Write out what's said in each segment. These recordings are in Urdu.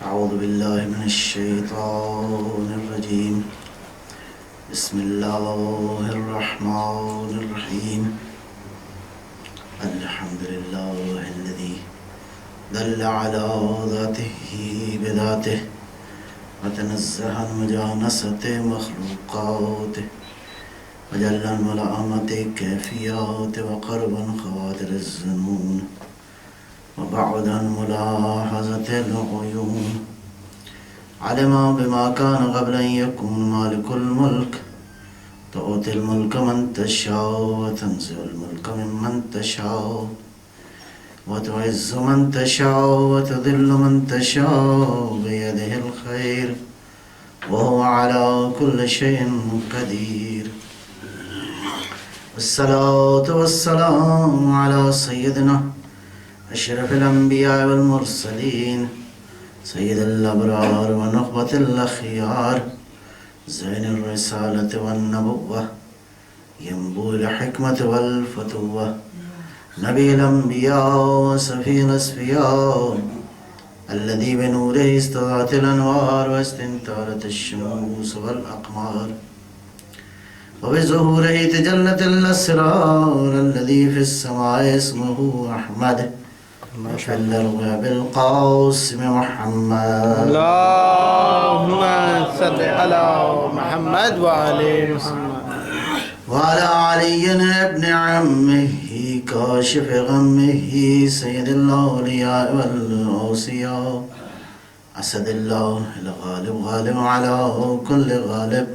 أعوذ بالله من الشيطان الرجيم. بسم الله الرحمن الرحيم. الحمد لله الذي دل على ذاته بذاته وتنزه عن مجانسة مخلوقاته وجل عن ملامة كيفيات وقربا خواطر الظنون وبعد عن ملاحظة العيون. علم بما كان قبل أن يكون مالك الملك تؤتي الملك من تشاء وتنزع الملك ممن تشاء وتعز من تشاء وتذل من تشاء بيده الخير وهو على كل شيء قدير. والصلاة والسلام على سيدنا أشرف الأنبياء والمرسلين سيد الأبرار ونخبة الأخيار زين الرسالة والنبوة ينبوع الحكمة والفتوة نبي الأنبياء وسفي الأسفياء الذي بنوره استضاءت الأنوار واستنتارت الشموس والأقمار وبظهوره تجلت الأسرار الذي في السماء اسمه أحمد وفي الأرض بالقاسم محمد. اللهم صل على محمد وآل محمد وعلى علي ابن عمه كاشف غمه سيد الأولياء والأوصياء أسد الله الغالب غالب على كل غالب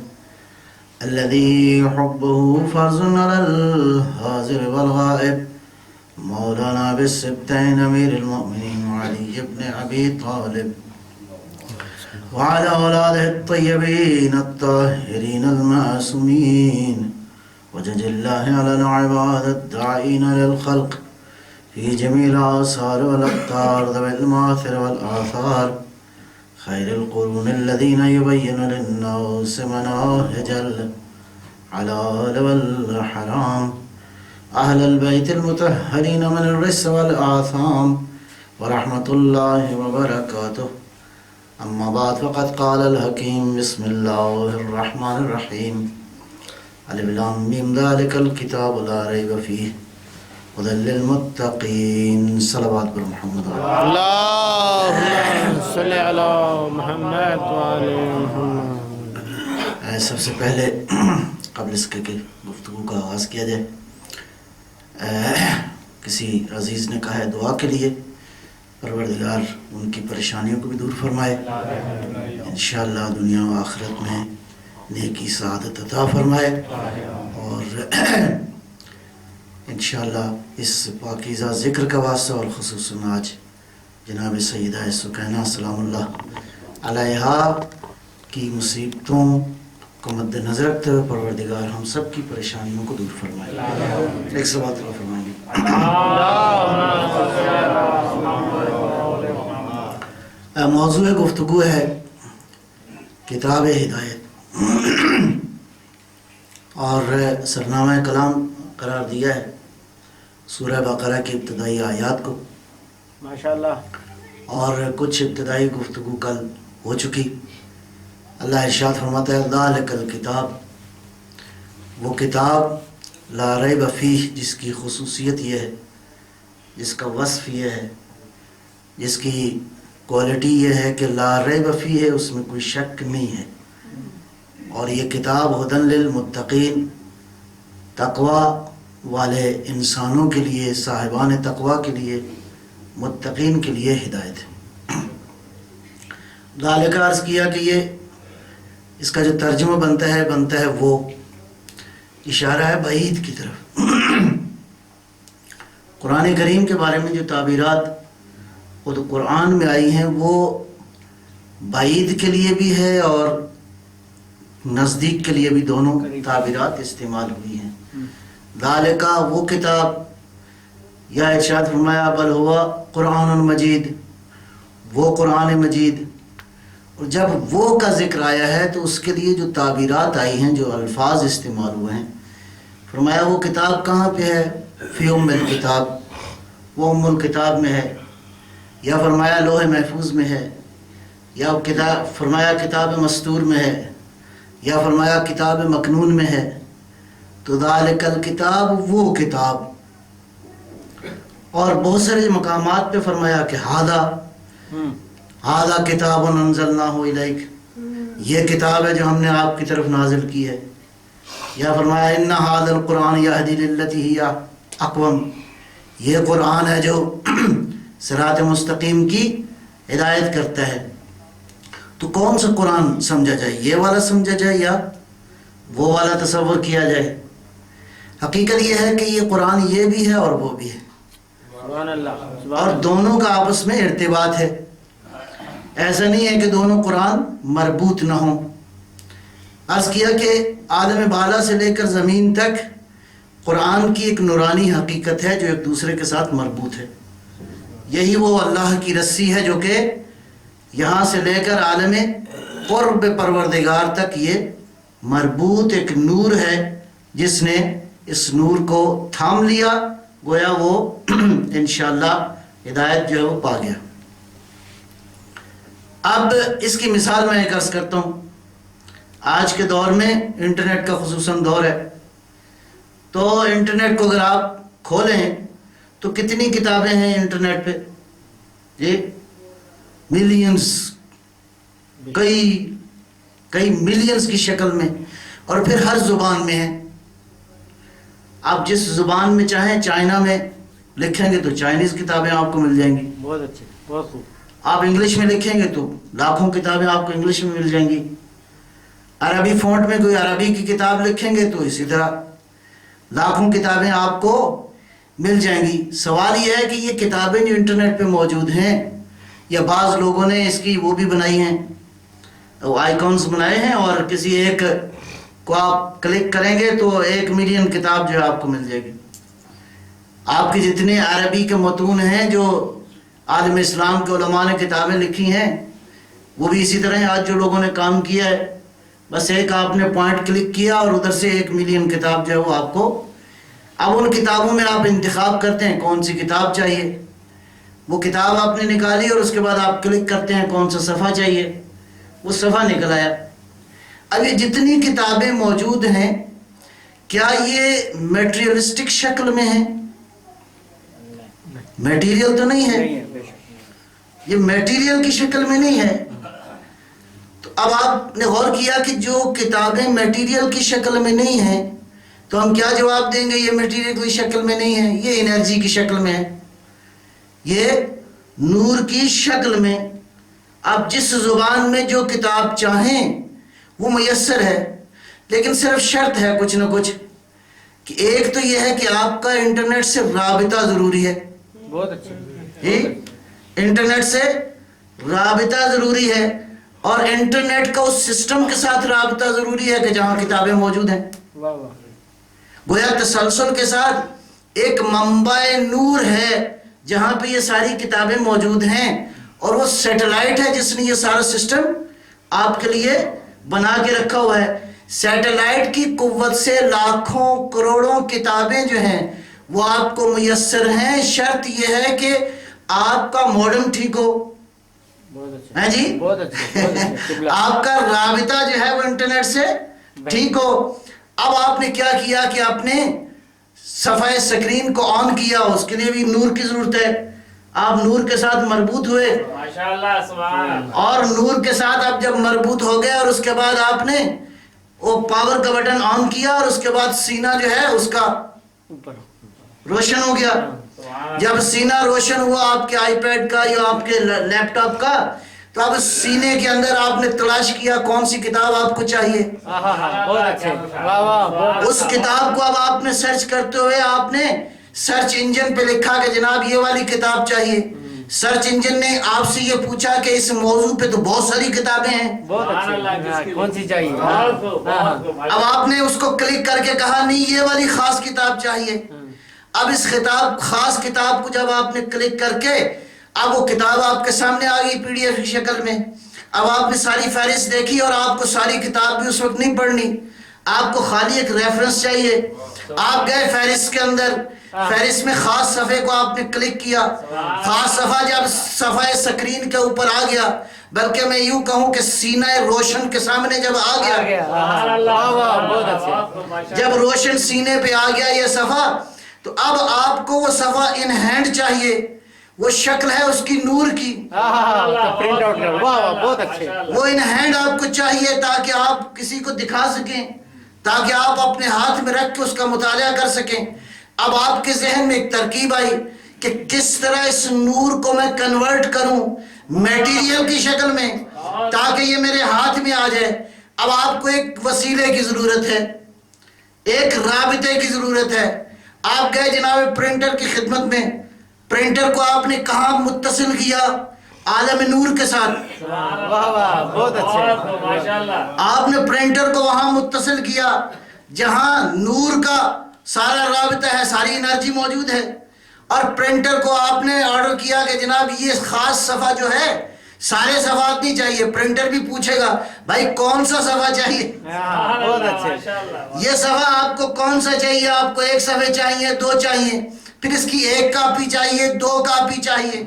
الذي حبه فرض على الحاضر والغائب مولانا بالسبتين أمير المؤمنين علي بن أبي طالب وعلى أولاده الطيبين الطاهرين المعصومين وجد الله على العباد الداعين للخلق في جميع الآثار والأقطار ذوي المآثر والآثار خير القرون الذين يبين للناس مناهج الحلال والحرام أهل البيت المطهرين من الرس والآثام ورحمة الله وبركاته. أما بعد فقد قال الحكيم بسم الله الرحمن الرحيم ألف لام ميم ذلك الكتاب لا ريب فيه هدى للمتقين. صلوات پر محمد. اللهم صل على محمد وآل محمد. سب سے پہلے قبل اس کے کہ گفتگو کا آغاز کیا جائے، کسی عزیز نے کہا ہے دعا کے لیے پروردگار ان کی پریشانیوں کو بھی دور فرمائے، انشاءاللہ دنیا و آخرت میں نیکی سعادت عطا فرمائے، اور انشاءاللہ اس پاکیزہ ذکر کا واسطہ اور خصوصاً آج جناب سیدہ سکینہ سلام اللہ علیہا کی مصیبتوں کو مد نظر رکھتے ہوئے پروردگار ہم سب کی پریشانیوں کو دور فرمائے. ایک سبات اللہ فرمائیں گے. موضوع گفتگو ہے کتاب ہدایت، اور سرنامہ کلام قرار دیا ہے سورہ بقرہ کی ابتدائی آیات کو، ماشاءاللہ، اور کچھ ابتدائی گفتگو کل ہو چکی. اللہ ارشاد فرماتا ہے ذالک الکتاب، وہ کتاب لا ریب فیہ، جس کی خصوصیت یہ ہے، جس کا وصف یہ ہے، جس کی کوالٹی یہ ہے کہ لا ریب فیہ ہے، اس میں کوئی شک نہیں ہے. اور یہ کتاب ہدن للمتقین، تقوی والے انسانوں کے لیے، صاحبان تقوی کے لیے، متقین کے لیے ہدایت ہے. ذالک عرض کیا کہ یہ اس کا جو ترجمہ بنتا ہے وہ اشارہ ہے بعید کی طرف. قرآن کریم کے بارے میں جو تعبیرات خود قرآن میں آئی ہیں وہ بعید کے لیے بھی ہے اور نزدیک کے لیے بھی، دونوں تعبیرات استعمال ہوئی ہیں. ذالک وہ کتاب، یا ارشاد فرمایا بل ہوا قرآن مجید، وہ قرآن مجید. اور جب وہ کا ذکر آیا ہے تو اس کے لیے جو تعبیرات آئی ہیں، جو الفاظ استعمال ہوئے ہیں، فرمایا وہ کتاب کہاں پہ ہے؟ فی ام الکتاب، وہ ام الکتاب میں ہے، یا فرمایا لوح محفوظ میں ہے، یا کتاب فرمایا کتاب مستور میں ہے یا فرمایا کتاب مکنون میں ہے، تو ذالک الکتاب وہ کتاب، اور بہت سارے مقامات پہ فرمایا کہ ھذا کتاب انزلناہ الیک، یہ کتاب ہے جو ہم نے آپ کی طرف نازل کی ہے، یا فرمایا ان ھذا القرآن یہدی للتی ہی اقوم، یہ قرآن ہے جو صراط مستقیم کی ہدایت کرتا ہے۔ تو کون سا قرآن سمجھا جائے، یہ والا سمجھا جائے یا وہ والا تصور کیا جائے؟ حقیقت یہ ہے کہ یہ قرآن یہ بھی ہے اور وہ بھی ہے، سبحان اللہ، اور دونوں کا آپس میں ارتباط ہے۔ ایسا نہیں ہے کہ دونوں قرآن مربوط نہ ہوں۔ عرض کیا کہ عالم بالا سے لے کر زمین تک قرآن کی ایک نورانی حقیقت ہے جو ایک دوسرے کے ساتھ مربوط ہے۔ یہی وہ اللہ کی رسی ہے جو کہ یہاں سے لے کر عالم قرب پروردگار تک یہ مربوط ایک نور ہے، جس نے اس نور کو تھام لیا گویا وہ انشاءاللہ ہدایت جو ہے وہ پا گیا۔ اب اس کی مثال میں ایک عرض کرتا ہوں۔ آج کے دور میں انٹرنیٹ کا خصوصاً دور ہے، تو انٹرنیٹ کو اگر آپ کھولیں تو کتنی کتابیں ہیں انٹرنیٹ پہ؟ جی ملینز، کئی ملینز کی شکل میں، اور پھر ہر زبان میں ہے۔ آپ جس زبان میں چاہیں، چائنا میں لکھیں گے تو چائنیز کتابیں آپ کو مل جائیں گی، بہت اچھے، بہت خوب۔ آپ انگلش میں لکھیں گے تو لاکھوں کتابیں آپ کو انگلش میں مل جائیں گی، عربی فونٹ میں کوئی عربی کی کتاب لکھیں گے تو اسی طرح لاکھوں کتابیں آپ کو مل جائیں گی۔ سوال یہ ہے کہ یہ کتابیں جو انٹرنیٹ پہ موجود ہیں، یا بعض لوگوں نے اس کی وہ بھی بنائی ہیں، آئیکونز بنائے ہیں، اور کسی ایک کو آپ کلک کریں گے تو 1 ملین کتاب جو ہے آپ کو مل جائے گی۔ آپ کے جتنے عربی کے متون ہیں جو عالم اسلام کے علماء نے کتابیں لکھی ہیں، وہ بھی اسی طرح آج جو لوگوں نے کام کیا ہے، بس ایک آپ نے پوائنٹ کلک کیا اور ادھر سے 1 ملین کتاب جو ہے وہ آپ کو۔ اب ان کتابوں میں آپ انتخاب کرتے ہیں کون سی کتاب چاہیے، وہ کتاب آپ نے نکالی اور اس کے بعد آپ کلک کرتے ہیں کون سا صفحہ چاہیے، وہ صفحہ نکل آیا۔ اب یہ جتنی کتابیں موجود ہیں، کیا یہ میٹریلسٹک شکل میں ہیں؟ میٹیریل تو نہیں ہے، یہ میٹیریل کی شکل میں نہیں ہے۔ تو اب آپ نے غور کیا کہ جو کتابیں میٹیریل کی شکل میں نہیں ہیں، تو ہم کیا جواب دیں گے؟ یہ میٹیریل کی شکل میں نہیں ہے، یہ انرجی کی شکل میں ہے، یہ نور کی شکل میں۔ اب جس زبان میں جو کتاب چاہیں وہ میسر ہے، لیکن صرف شرط ہے کچھ نہ کچھ، کہ ایک تو یہ ہے کہ آپ کا انٹرنیٹ سے رابطہ ضروری ہے۔ بہت اچھے، جی انٹرنیٹ سے رابطہ ضروری ہے، اور انٹرنیٹ کا اس سسٹم کے ساتھ رابطہ ضروری ہے کہ جہاں کتابیں موجود ہیں۔ واہ واہ، گویا تسلسل کے ساتھ ایک منبع نور ہے جہاں پہ یہ ساری کتابیں موجود ہیں، اور وہ سیٹلائٹ ہے جس نے یہ سارا سسٹم آپ کے لیے بنا کے رکھا ہوا ہے۔ سیٹلائٹ کی قوت سے لاکھوں کروڑوں کتابیں جو ہیں وہ آپ کو میسر ہیں، شرط یہ ہے کہ آپ کا موڈم ٹھیک ہو، بہت اچھے، ہیں جی، بہت اچھے، آپ کا رابطہ جو ہے وہ انٹرنیٹ سے ٹھیک ہو۔ اب آپ نے کیا کیا کہ آپ نے صفحہ سکرین کو آن کیا، اس کے لیے بھی نور کی ضرورت ہے۔ آپ نور کے ساتھ مربوط ہوئے، ماشاءاللہ، سبحان اللہ، اور نور کے ساتھ آپ جب مربوط ہو گئے اور اس کے بعد آپ نے وہ پاور کا بٹن آن کیا، اور اس کے بعد سینہ جو ہے اس کا اوپر، روشن ہو گیا۔ جب سینہ روشن ہوا آپ کے آئی پیڈ کا یا آپ کے لیپ ٹاپ کا، تو اب سینے کے اندر آپ نے تلاش کیا کون سی کتاب آپ کو چاہیے، بہت اچھے، واہ واہ، اس کتاب کو اب آپ نے سرچ کرتے ہوئے آپ نے سرچ انجن پہ لکھا کہ جناب یہ والی کتاب چاہیے۔ سرچ انجن نے آپ سے یہ پوچھا کہ اس موضوع پہ تو بہت ساری کتابیں ہیں، بہت اچھے، کون سی چاہیے؟ اب آپ نے اس کو کلک کر کے کہا نہیں یہ والی خاص کتاب چاہیے۔ اب اس خاص کتاب کو جب آپ نے کلک کر کے، اب وہ کتاب آپ کے سامنے آ گئی پی ڈی ایف کی شکل میں۔ اب آپ نے ساری فہرست دیکھی، اور آپ کو ساری کتاب بھی اس وقت نہیں پڑھنی، آپ کو خالی ایک ریفرنس چاہیے۔ آپ گئے فہرست کے اندر، فہرست میں خاص صفحے کو آپ نے کلک کیا، خاص صفحہ جب صفحہ سکرین کے اوپر آ گیا، بلکہ میں یوں کہوں کہ سینہ روشن کے سامنے جب آ گیا، بہت اچھے، جب روشن سینے پہ آ گیا یہ صفحہ، تو اب آپ کو وہ صفحہ ان ہینڈ چاہیے، وہ شکل ہے اس کی نور کی، پرنٹ آؤٹ کر، واہ واہ بہت اچھے، وہ ان ہینڈ آپ کو چاہیے تاکہ آپ کسی کو دکھا سکیں، تاکہ آپ اپنے ہاتھ میں رکھ کے اس کا مطالعہ کر سکیں۔ اب آپ کے ذہن میں ایک ترکیب آئی کہ کس طرح اس نور کو میں کنورٹ کروں میٹیریل کی شکل میں تاکہ یہ میرے ہاتھ میں آ جائے۔ اب آپ کو ایک وسیلے کی ضرورت ہے، ایک رابطے کی ضرورت ہے۔ آپ گئے جناب پرنٹر کی خدمت میں، پرنٹر کو آپ نے کہاں متصل کیا؟ عالم نور کے ساتھ۔ واہ واہ بہت اچھے، ماشاءاللہ، آپ نے پرنٹر کو وہاں متصل کیا جہاں نور کا سارا رابطہ ہے، ساری انرجی موجود ہے، اور پرنٹر کو آپ نے آرڈر کیا کہ جناب یہ خاص صفحہ جو ہے، سارے صفحات نہیں چاہیے، پرنٹر بھی پوچھے گا بھائی کون سا صفحہ چاہیے، بہت اچھے، ماشاءاللہ، یہ صفحہ آپ کو کون سا چاہیے؟ آپ کو ایک صفحے چاہیے، دو چاہیے، پھر اس کی ایک کاپی چاہیے، دو کاپی چاہیے۔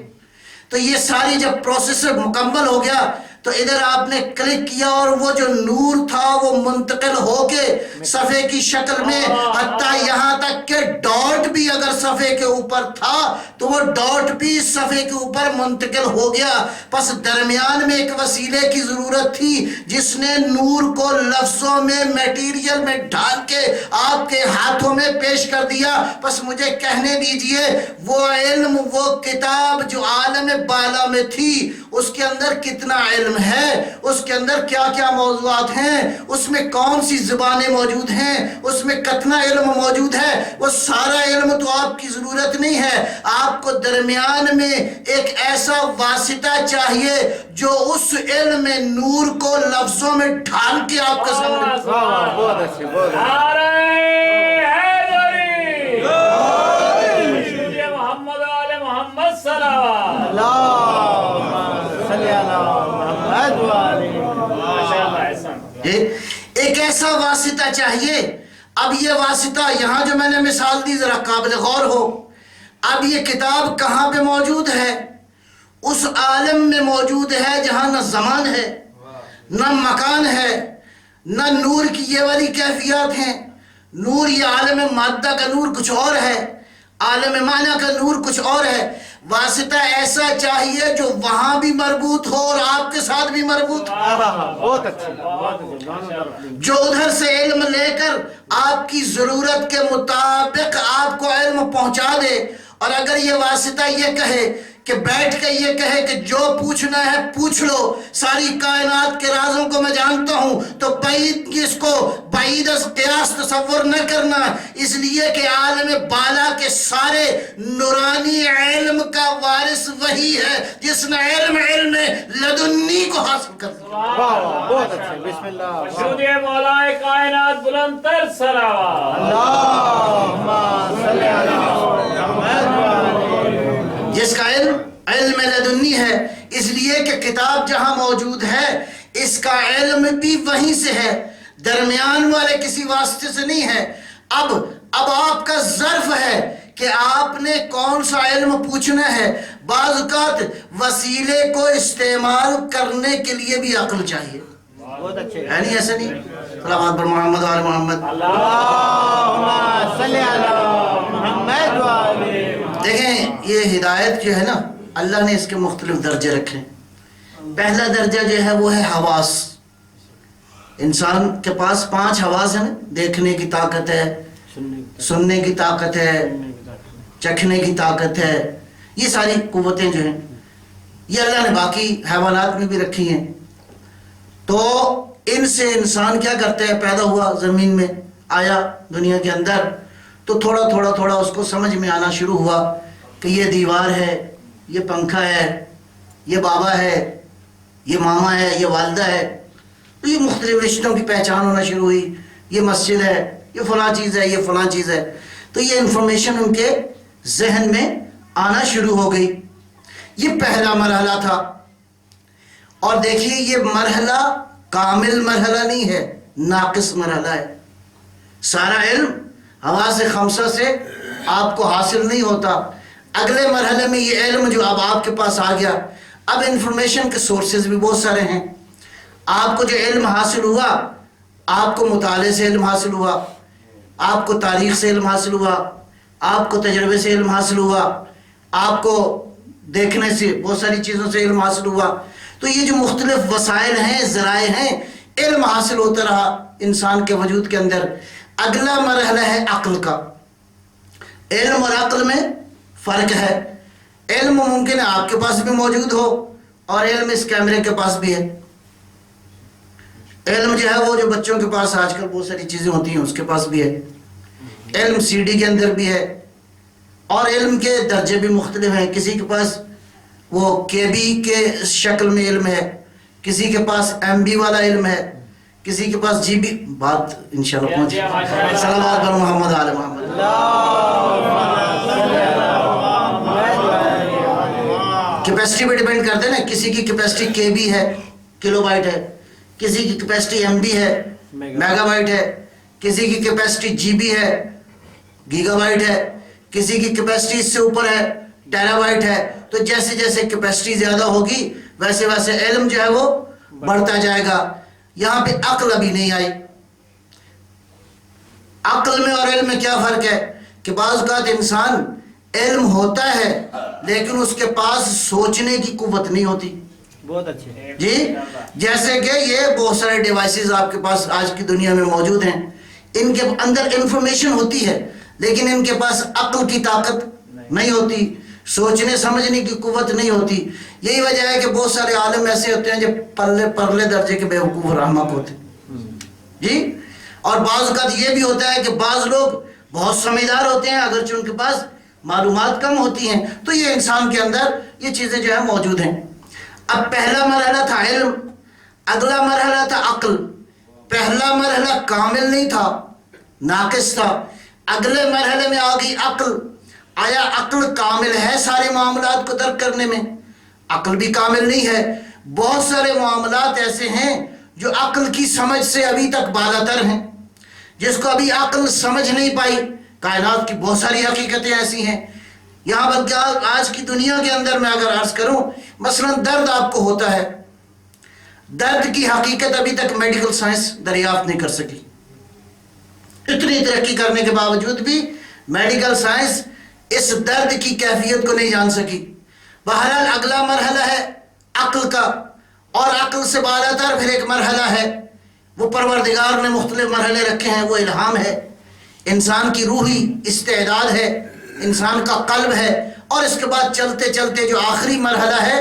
تو یہ ساری جب پروسیسر مکمل ہو گیا تو ادھر آپ نے کلک کیا اور وہ جو نور تھا وہ منتقل ہو کے صفحے کی شکل میں، حتیٰ یہاں تک کہ ڈاٹ بھی اگر صفحے کے اوپر تھا تو وہ ڈاٹ بھی صفحے کے اوپر منتقل ہو گیا۔ پس درمیان میں ایک وسیلے کی ضرورت تھی جس نے نور کو لفظوں میں، میٹیریل میں ڈھال کے آپ کے ہاتھوں میں پیش کر دیا۔ پس مجھے کہنے دیجئے وہ علم، وہ کتاب جو عالم بالا میں تھی، اس کے اندر کتنا علم ہے، اس کے اندر کیا کیا موضوعات ہیں، اس میں کون سی زبانیں موجود ہیں، اس میں کتنا علم موجود ہے، وہ سارا علم تو آپ کی ضرورت نہیں ہے۔ آپ کو درمیان میں ایک ایسا واسطہ چاہیے جو اس علم نور کو لفظوں میں ڈھال کے آپ کے سامنے۔ بہت اچھے، بہت اچھے، نعرہ حیدری، سید محمد و آل محمد صلوات، اللہم صلی علی محمد و آل محمد۔ ماشاءاللہ، احسن، ایک ایسا واسطہ چاہیے۔ اب یہ واسطہ یہاں جو میں نے مثال دی ذرا قابل غور ہو، اب یہ کتاب کہاں پہ موجود ہے؟ اس عالم میں موجود ہے جہاں نہ زمان ہے، نہ مکان ہے، نہ نور کی یہ والی کیفیات ہیں۔ نور یہ عالم مادہ کا نور کچھ اور ہے، عالم معنی کا نور کچھ اور ہے۔ واسطہ ایسا چاہیے جو وہاں بھی مربوط ہو اور آپ کے ساتھ بھی مربوط ہو، بہت اچھے، بہت اچھے، جو ادھر سے علم لے کر آپ کی ضرورت کے مطابق آپ کو علم پہنچا دے۔ اور اگر یہ واسطہ یہ کہے کہ بیٹھ کے یہ کہے کہ جو پوچھنا ہے پوچھ لو، ساری کائنات کے رازوں کو میں جانتا ہوں، تو بعید اس کو بعید از قیاس تصور نہ کرنا، اس لیے کہ عالم بالا کے سارے نورانی علم کا وارث وہی ہے جس نے علم لدنی کو حاصل کر دیا۔ واہ واہ بہت اچھے، بسم اللہ، مشہود مولا کائنات بلند تر صلوات، اللہم صلی علی محمد و آل، جس کا علم لدنی ہے، اس لیے کہ کتاب جہاں موجود ہے اس کا علم بھی وہیں سے ہے، درمیان والے کسی واسطے سے نہیں ہے۔ اب آپ کا ظرف ہے کہ آپ نے کون سا علم پوچھنا ہے۔ بعض اوقات وسیلے کو استعمال کرنے کے لیے بھی عقل چاہیے، بہت اچھے، ہے نہیں؟ ایسے نہیں؟ صلوات پر محمد و آل محمد۔ اللہم صلی علی محمد و آل محمد۔ دیکھیں یہ ہدایت جو ہے نا، اللہ نے اس کے مختلف درجے رکھے۔ پہلا درجہ جو ہے وہ ہے حواس۔ انسان کے پاس 5 حواس ہیں، دیکھنے کی طاقت ہے، سننے کی طاقت ہے، چکھنے کی طاقت ہے، یہ ساری قوتیں جو ہیں یہ اللہ نے باقی حیوانات میں بھی رکھی ہیں۔ تو ان سے انسان کیا کرتا ہے؟ پیدا ہوا، زمین میں آیا، دنیا کے اندر، تو تھوڑا تھوڑا اس کو سمجھ میں آنا شروع ہوا کہ یہ دیوار ہے، یہ پنکھا ہے، یہ بابا ہے، یہ ماما ہے، یہ والدہ ہے، تو یہ مختلف رشتوں کی پہچان ہونا شروع ہوئی، یہ مسجد ہے، یہ فلاں چیز ہے، یہ فلاں چیز ہے، تو یہ انفارمیشن ان کے ذہن میں آنا شروع ہو گئی۔ یہ پہلا مرحلہ تھا، اور دیکھیے یہ مرحلہ کامل مرحلہ نہیں ہے، ناقص مرحلہ ہے۔ سارا علم حواس خمسہ سے آپ کو حاصل نہیں ہوتا۔ اگلے مرحلے میں یہ علم جو اب آپ کے پاس آ گیا، اب انفارمیشن کے سورسز بھی بہت سارے ہیں. آپ کو جو علم حاصل ہوا، آپ کو مطالعے سے علم حاصل ہوا، آپ کو تاریخ سے علم حاصل ہوا، آپ کو تجربے سے علم حاصل ہوا، آپ کو دیکھنے سے بہت ساری چیزوں سے علم حاصل ہوا. تو یہ جو مختلف وسائل ہیں، ذرائع ہیں، علم حاصل ہوتا رہا انسان کے وجود کے اندر. اگلا مرحلہ ہے عقل کا. علم اور عقل میں فرق ہے. علم ممکن ہے آپ کے پاس بھی موجود ہو، اور علم اس کیمرے کے پاس بھی ہے. علم جو ہے وہ جو بچوں کے پاس آج کل بہت ساری چیزیں ہوتی ہیں اس کے پاس بھی ہے. علم سی ڈی کے اندر بھی ہے. اور علم کے درجے بھی مختلف ہیں. کسی کے پاس وہ کے بی کے شکل میں علم ہے، کسی کے پاس ایم بی والا علم ہے، کسی کے پاس جی بی. بات انشاءاللہ پہنچ. صلوات بر محمد آل محمد. کیپیسٹی پہ ڈیپینڈ کرتے ہیں نا. کسی کی کیپیسٹی کے بی ہے، کلو بائٹ ہے، کسی کی کیپیسٹی ایم بی ہے، میگا بائٹ ہے، کسی کی کیپیسٹی جی بی ہے، گیگا بائٹ ہے، کسی کی کیپیسٹی اس سے اوپر ہے، ٹیرا بائٹ ہے. تو جیسے جیسے کیپیسٹی زیادہ ہوگی ویسے ویسے علم جو ہے وہ بڑھتا جائے گا. یہاں پہ عقل ابھی نہیں آئی. عقل میں اور علم میں کیا فرق ہے کہ بعض اوقات انسان علم ہوتا ہے لیکن اس کے پاس سوچنے کی قوت نہیں ہوتی. بہت اچھے جی جیسے کہ یہ بہت سارے ڈیوائسز آپ کے پاس آج کی دنیا میں موجود ہیں. ان کے اندر انفارمیشن ہوتی ہے لیکن ان کے پاس عقل کی طاقت نہیں ہوتی، سوچنے سمجھنے کی قوت نہیں ہوتی. یہی وجہ ہے کہ بہت سارے عالم ایسے ہوتے ہیں جو پرلے درجے کے بیوقوف اور احمق ہوتے ہیں. جی اور بعض اوقات یہ بھی ہوتا ہے کہ بعض لوگ بہت سمجھدار ہوتے ہیں اگرچہ ان کے پاس معلومات کم ہوتی ہیں. تو یہ انسان کے اندر یہ چیزیں جو ہے موجود ہیں. اب پہلا مرحلہ تھا علم، اگلا مرحلہ تھا عقل. پہلا مرحلہ کامل نہیں تھا، ناقص تھا. اگلے مرحلے میں آ گئی عقل. آیا عقل کامل ہے سارے معاملات کو درک کرنے میں؟ عقل بھی کامل نہیں ہے. بہت سارے معاملات ایسے ہیں جو عقل کی سمجھ سے ابھی تک بالا تر ہیں، جس کو ابھی عقل سمجھ نہیں پائی. کائنات کی بہت ساری حقیقتیں ایسی ہیں. یہاں بلکہ آج کی دنیا کے اندر میں اگر عرض کروں، مثلا درد آپ کو ہوتا ہے، درد کی حقیقت ابھی تک میڈیکل سائنس دریافت نہیں کر سکی. اتنی ترقی کرنے کے باوجود بھی میڈیکل سائنس اس درد کی کیفیت کو نہیں جان سکی. بہرحال اگلا مرحلہ ہے عقل کا، اور عقل سے بالا تر پھر ایک مرحلہ ہے، وہ پروردگار نے مختلف مرحلے رکھے ہیں، وہ الہام ہے، انسان کی روحی استعداد ہے، انسان کا قلب ہے. اور اس کے بعد چلتے چلتے جو آخری مرحلہ ہے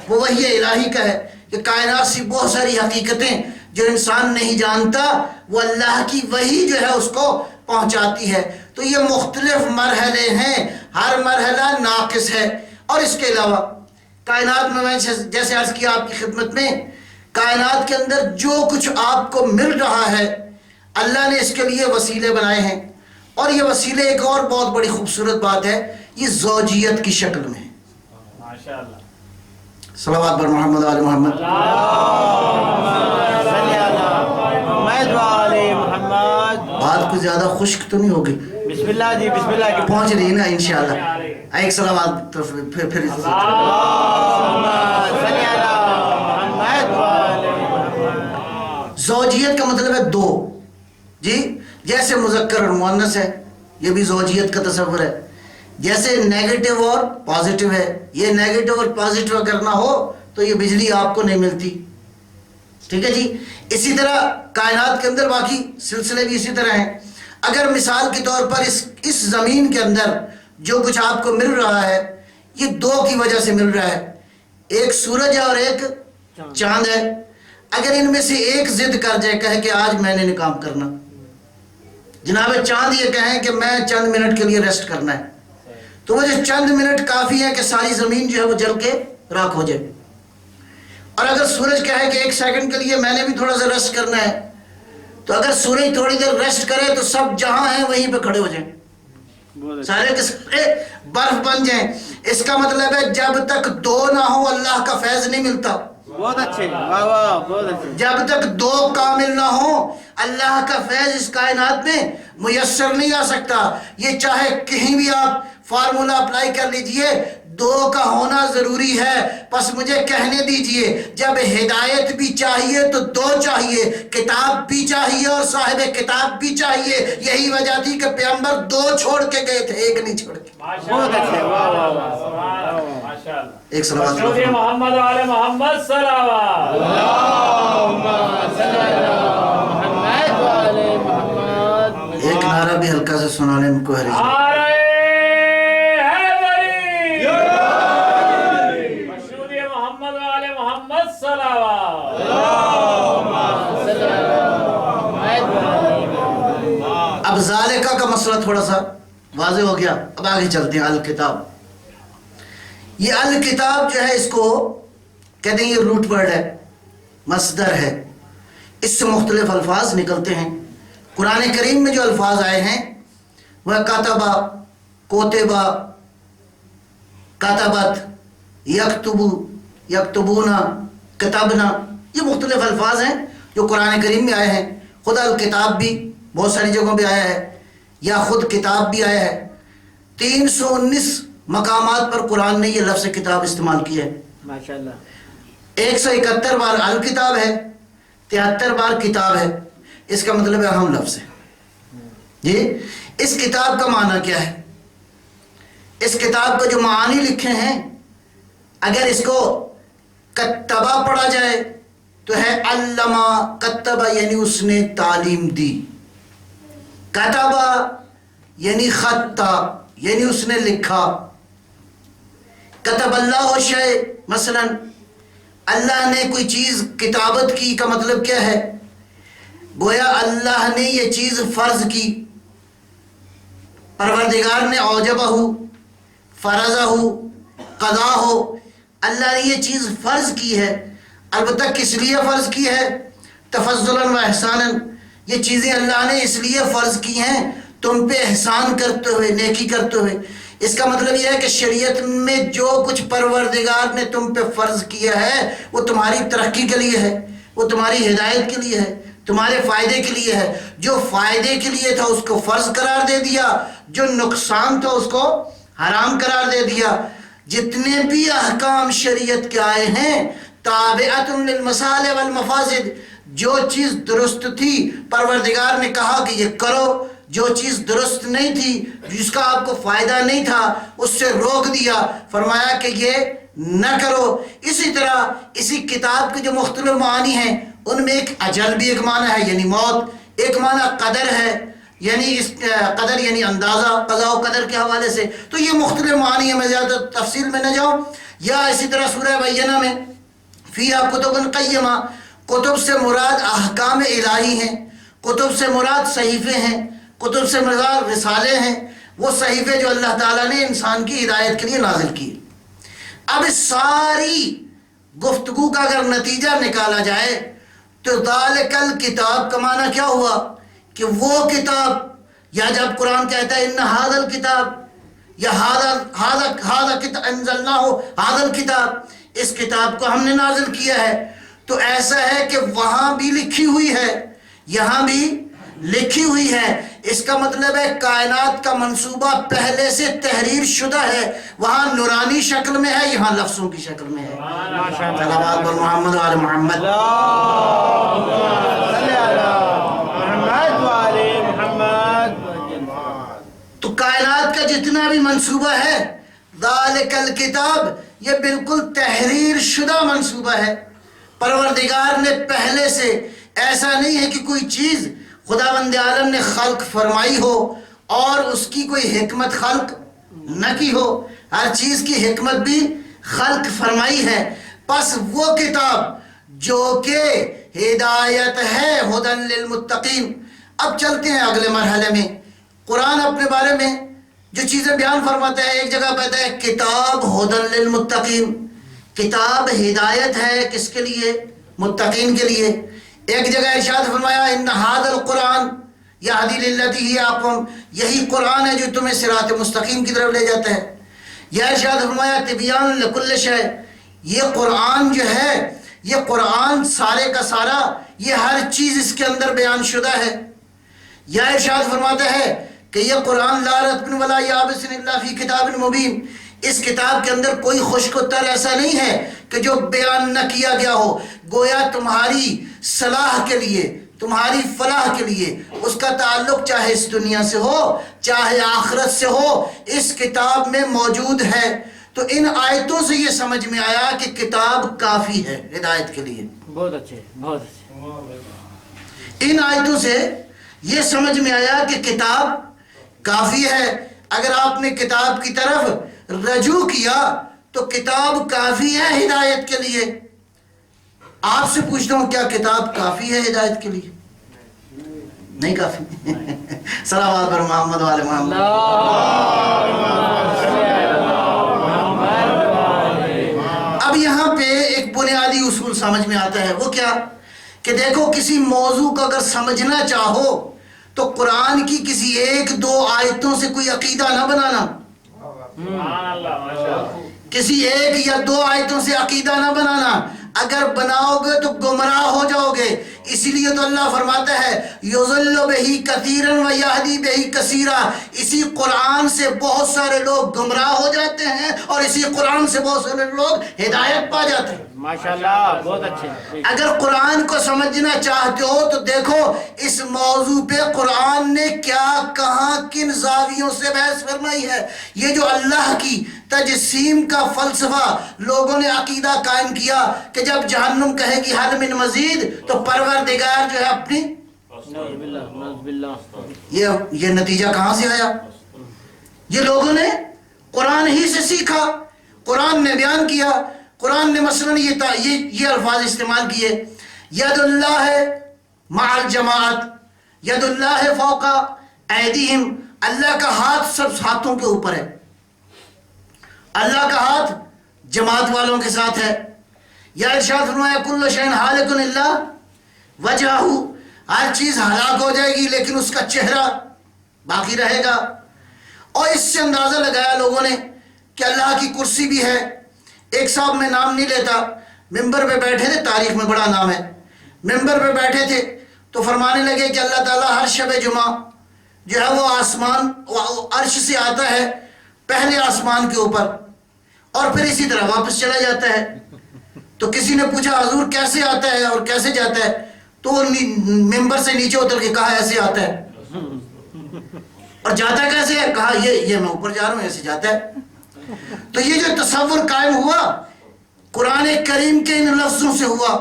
وہ وحی الہی کا ہے کہ کائنات سے بہت ساری حقیقتیں جو انسان نہیں جانتا وہ اللہ کی وحی جو ہے اس کو پہنچاتی ہے. تو یہ مختلف مرحلے ہیں، ہر مرحلہ ناقص ہے. اور اس کے علاوہ کائنات میں جیسے عرض کیا آپ کی خدمت میں، کائنات کے اندر جو کچھ آپ کو مل رہا ہے اللہ نے اس کے لیے وسیلے بنائے ہیں. اور یہ وسیلے ایک اور بہت بڑی خوبصورت بات ہے، یہ زوجیت کی شکل میں ہے. ماشاءاللہ. صلوات بر محمد آل محمد. بات کچھ زیادہ خشک تو نہیں ہوگی؟ بسم اللہ جی، بسم اللہ کی پہنچ رہی نا انشاءاللہ. ایک صلوات تو پھر زوجیت کا مطلب ہے دو. جی جیسے مذکر اور مؤنث ہے، یہ بھی زوجیت کا تصور ہے. جیسے نیگیٹو اور پازیٹو ہے، یہ نیگیٹو اور پازیٹو اگر نہ ہو تو یہ بجلی آپ کو نہیں ملتی. ٹھیک ہے جی. اسی طرح کائنات کے اندر باقی سلسلے بھی اسی طرح ہیں. اگر مثال کے طور پر اس زمین کے اندر جو کچھ آپ کو مل رہا ہے یہ دو کی وجہ سے مل رہا ہے، ایک سورج ہے اور ایک چاند ہے. اگر ان میں سے ایک ضد کر جائے، کہے کہ آج میں نے نہیں کام کرنا، جناب چاند یہ کہیں کہ میں چند منٹ کے لیے ریسٹ کرنا ہے، تو وہ جو چند منٹ کافی ہے کہ ساری زمین جو ہے وہ جل کے راکھ ہو جائے. اور اگر سورج کہے کہ ایک سیکنڈ کے لیے میں نے بھی تھوڑا سا ریسٹ کرنا ہے، تو اگر سورج تھوڑی دیر ریسٹ کرے تو سب جہاں ہیں وہیں پہ کھڑے ہو جائیں، سارے کے سارے برف بن جائیں. اس کا مطلب ہے جب تک دو نہ ہو اللہ کا فیض نہیں ملتا. بہت اچھے، واہ واہ، بہت اچھے. جب تک دو کامل نہ ہو اللہ کا فیض اس کائنات میں میسر نہیں آ سکتا. یہ چاہے کہیں بھی آپ فارمولا اپلائی کر لیجئے، دو کا ہونا ضروری ہے. پس مجھے کہنے دیجئے جب ہدایت بھی چاہیے تو دو چاہیے، کتاب بھی چاہیے اور صاحب کتاب بھی چاہیے. یہی وجہ تھی کہ پیغمبر دو چھوڑ کے گئے تھے، ایک نہیں چھوڑ کے. بہت اچھے، واہ واہ واہ. ماشاءاللہ. ایک صلوات مشہور محمد و آل محمد صلوات. ایک نعرہ بھی ہلکا سے سنانے میں کوئی حرج نہیں. مشہور محمد و آل محمد صلوات. اب ذالکہ کا مسئلہ تھوڑا سا واضح ہو گیا. اب آگے چلتے ہیں. الکتاب، یہ الکتاب جو ہے اس کو کہتے ہیں یہ روٹ ورڈ ہے، مصدر ہے. اس سے مختلف الفاظ نکلتے ہیں. قرآن کریم میں جو الفاظ آئے ہیں وہ کتبہ، کوتبہ، کتبت، یکتبو، یکتبونا، کتبنا، یہ مختلف الفاظ ہیں جو قرآن کریم میں آئے ہیں. خود الکتاب بھی بہت ساری جگہوں پہ آیا ہے، یا خود کتاب بھی آیا ہے. 319 مقامات پر قرآن نے یہ لفظ کتاب استعمال کیا ہے. ماشاءاللہ. 171 بار الکتاب ہے، 73 بار کتاب ہے. اس کا مطلب ہے اہم لفظ ہے. جی، اس کتاب کا معنی کیا ہے؟ اس کتاب کا جو معانی لکھے ہیں، اگر اس کو کتبہ پڑھا جائے تو ہے علمہ. کتبہ یعنی اس نے تعلیم دی. کتبہ یعنی خطہ یعنی اس نے لکھا. کتب اللہ شیء، مثلا اللہ نے کوئی چیز کتابت کی کا مطلب کیا ہے؟ گویا اللہ نے یہ چیز فرض کی. پروردگار نے اوجبہ، فرضہ، قضا ہو، اللہ نے یہ چیز فرض کی ہے. البتہ کس لیے فرض کی ہے؟ تفضلا و احسانا. یہ چیزیں اللہ نے اس لیے فرض کی ہیں تم پہ احسان کرتے ہوئے، نیکی کرتے ہوئے. اس کا مطلب یہ ہے کہ شریعت میں جو کچھ پروردگار نے تم پہ فرض کیا ہے وہ تمہاری ترقی کے لیے ہے، وہ تمہاری ہدایت کے لیے ہے، تمہارے فائدے کے لیے ہے. جو فائدے کے لیے تھا اس کو فرض قرار دے دیا، جو نقصان تھا اس کو حرام قرار دے دیا. جتنے بھی احکام شریعت کے آئے ہیں تابعۃ للمصالح والمفاسد. جو چیز درست تھی پروردگار نے کہا کہ یہ کرو، جو چیز درست نہیں تھی، جس کا آپ کو فائدہ نہیں تھا، اس سے روک دیا، فرمایا کہ یہ نہ کرو. اسی طرح اسی کتاب کے جو مختلف معنی ہیں ان میں ایک اجل بھی ایک معنی ہے یعنی موت، ایک معنی قدر ہے یعنی قدر یعنی اندازہ، قضاء و قدر کے حوالے سے. تو یہ مختلف معنی ہیں، میں زیادہ تفصیل میں نہ جاؤں. یا اسی طرح سورہ بینہ میں فیہا کتب قیمہ، کتب سے مراد احکام الہی ہیں، کتب سے مراد صحیفے ہیں، کتب سے مراد رسالے ہیں، وہ صحیفے جو اللہ تعالیٰ نے انسان کی ہدایت کے لیے نازل کیے. اب اس ساری گفتگو کا اگر نتیجہ نکالا جائے تو ذالک الکتاب کا معنی کیا ہوا؟ کہ وہ کتاب، یا جب قرآن کہتا ہے ان ھذا الکتاب یا ھذا کتاب انزلناہ ھذا الکتاب، اس کتاب کو ہم نے نازل کیا ہے، تو ایسا ہے کہ وہاں بھی لکھی ہوئی ہے، یہاں بھی لکھی ہوئی ہے. اس کا مطلب ہے کائنات کا منصوبہ پہلے سے تحریر شدہ ہے، وہاں نورانی شکل میں ہے، یہاں لفظوں کی شکل میں ہے. صلوات بر محمد و آل محمد. تو کائنات کا جتنا بھی منصوبہ ہے ذالک الکتاب، یہ بالکل تحریر شدہ منصوبہ ہے. پروردگار نے پہلے سے، ایسا نہیں ہے کہ کوئی چیز خداوند عالم نے خلق فرمائی ہو اور اس کی کوئی حکمت خلق نہ کی ہو. ہر چیز کی حکمت بھی خلق فرمائی ہے. پس وہ کتاب جو کہ ہدایت ہے، ھدی للمتقین. اب چلتے ہیں اگلے مرحلے میں. قرآن اپنے بارے میں جو چیزیں بیان فرماتا ہے، ایک جگہ کہتا ہے کتاب ھدی للمتقین، کتاب ہدایت ہے کس کے لیے؟ متقین کے لیے. ایک جگہ ارشاد فرمایا ان ھذا القرآن یہدی للتی ہی اقوم، یہی قرآن ہے جو تمہیں صراط مستقیم کی طرف لے جاتا ہے. یا ارشاد فرمایا تبیان لکل شیء، یہ قرآن جو ہے، یہ قرآن سارے کا سارا، یہ ہر چیز اس کے اندر بیان شدہ ہے. یا ارشاد فرماتا ہے کہ یہ قرآن لا رتب ولا یابس الا فی کتاب مبین، اس کتاب کے اندر کوئی خشک و تر ایسا نہیں ہے کہ جو بیان نہ کیا گیا ہو، گویا تمہاری صلاح کے لیے، تمہاری فلاح کے لیے اس کا تعلق چاہے اس دنیا سے ہو چاہے آخرت سے ہو، اس کتاب میں موجود ہے۔ تو ان آیتوں سے یہ سمجھ میں آیا کہ کتاب کافی ہے ہدایت کے لیے۔ بہت اچھے، بہت اچھے۔ ان آیتوں سے یہ سمجھ میں آیا کہ کتاب کافی ہے۔ اگر آپ نے کتاب کی طرف رجوع کیا تو کتاب کافی ہے ہدایت کے لیے۔ آپ سے پوچھتا ہوں، کیا کتاب کافی ہے ہدایت کے لیے؟ نہیں کافی۔ صلوات بر محمد وآل محمد۔ اب یہاں پہ ایک بنیادی اصول سمجھ میں آتا ہے، وہ کیا کہ دیکھو، کسی موضوع کو اگر سمجھنا چاہو تو قرآن کی کسی ایک دو آیتوں سے کوئی عقیدہ نہ بنانا، سبحان اللہ، ماشاءاللہ۔ کسی ایک یا دو آیتوں سے عقیدہ نہ بنانا، اگر بناؤ گے تو گمراہ ہو جاؤ گے۔ اسی لیے تو اللہ فرماتا ہے یضل بہ کثیرا و یہدی بہ کثیرا، اسی قرآن سے بہت سارے لوگ گمراہ ہو جاتے ہیں اور اسی قرآن سے بہت سارے لوگ ہدایت پا جاتے ہیں۔ ماشاءاللہ، بہت اچھے۔ اگر قرآن کو سمجھنا چاہتے ہو تو دیکھو اس موضوع پہ قرآن نے کیا کہاں کن زاویوں سے بحث فرمائی ہے۔ یہ جو اللہ کی تجسیم کا فلسفہ لوگوں نے عقیدہ قائم کیا کہ جب جہنم کہے گی حل من مزید تو پروردگار جو ہے اپنی، نعوذ باللہ، نعوذ باللہ۔ یہ نتیجہ کہاں سے آیا؟ یہ لوگوں نے قرآن ہی سے سیکھا، قرآن نے بیان کیا۔ قرآن نے مثلا یہ الفاظ استعمال کیے، ید اللہ مع الجماعت، ید اللہ فوق ایدیہم، اللہ کا ہاتھ سب ہاتھوں کے اوپر ہے، اللہ کا ہاتھ جماعت والوں کے ساتھ ہے۔ یا ارشاد فرمایا کل شیء ہالک الا وجہہ، ہر چیز ہلاک ہو جائے گی لیکن اس کا چہرہ باقی رہے گا۔ اور اس سے اندازہ لگایا لوگوں نے کہ اللہ کی کرسی بھی ہے۔ ایک صاحب میں نام نہیں لیتا، ممبر پہ بیٹھے تھے، تاریخ میں بڑا نام ہے، ممبر پہ بیٹھے تھے تو فرمانے لگے کہ اللہ تعالیٰ ہر شب جمعہ جو ہے وہ آسمان عرش سے آتا ہے پہلے آسمان کے اوپر اور پھر اسی طرح واپس چلا جاتا ہے۔ تو کسی نے پوچھا حضور کیسے آتا ہے اور کیسے جاتا ہے؟ تو وہ ممبر سے نیچے اتر کے کہا ایسے آتا ہے۔ اور جاتا کیسے ہے؟ کہا یہ میں اوپر جا رہا ہوں، ایسے جاتا ہے۔ تو یہ جو تصور قائم ہوا قرآن کریم کے ان لفظوں سے ہوا۔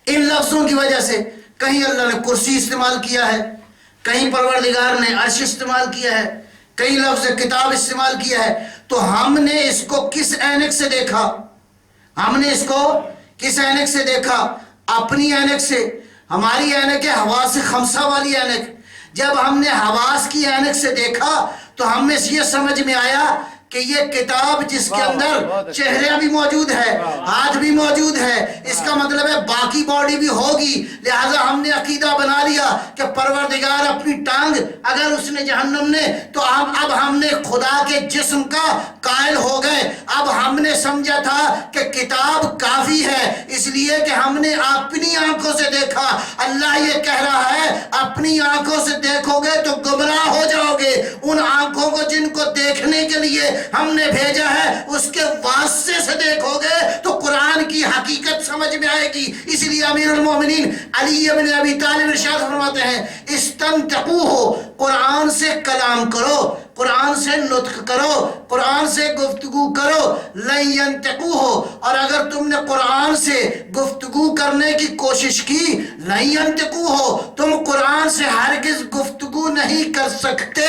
ان لفظوں کی وجہ سے کہیں اللہ نے کرسی استعمال کیا ہے، کہیں پروردگار نے عرش استعمال کیا ہے، کئی لفظ کتاب استعمال کیا ہے۔ تو ہم نے اس کو کس اینک سے دیکھا؟ ہم نے اس کو کس اینک سے دیکھا؟ اپنی اینک سے۔ ہماری اینک ہے حواس خمسہ والی اینک۔ جب ہم نے حواس کی اینک سے دیکھا تو ہمیں یہ سمجھ میں آیا کہ یہ کتاب جس کے اندر چہرہ بھی موجود ہے، ہاتھ بھی موجود ہے، اس کا مطلب ہے باقی باڈی بھی ہوگی۔ لہٰذا ہم نے عقیدہ بنا لیا کہ پروردگار اپنی ٹانگ اگر اس نے جہنم نے تو اب ہم نے خدا کے جسم کا قائل ہو گئے۔ اب ہم نے سمجھا تھا کہ کتاب کافی ہے، اس لیے کہ ہم نے اپنی آنکھوں سے دیکھا۔ اللہ یہ کہہ رہا ہے اپنی آنکھوں سے دیکھو گے تو گمراہ ہو جاؤ گے۔ ان آنکھوں کو جن کو دیکھنے کے لیے ہم نے بھیجا ہے اس کے واسطے سے دیکھو گے تو قرآن کی حقیقت سمجھ میں آئے گی۔ اس لیے امیر المومنین علی بن ابی طالب ارشاد فرماتے ہیں استنطقوہ، قرآن سے کلام کرو، قرآن سے نطق کرو، قرآن سے گفتگو کرو، لن ینطقوہ، اور اگر تم نے قرآن سے گفتگو کرنے کی کوشش کی لن ینطقوہ، تم قرآن سے ہرگز گفتگو نہیں کر سکتے۔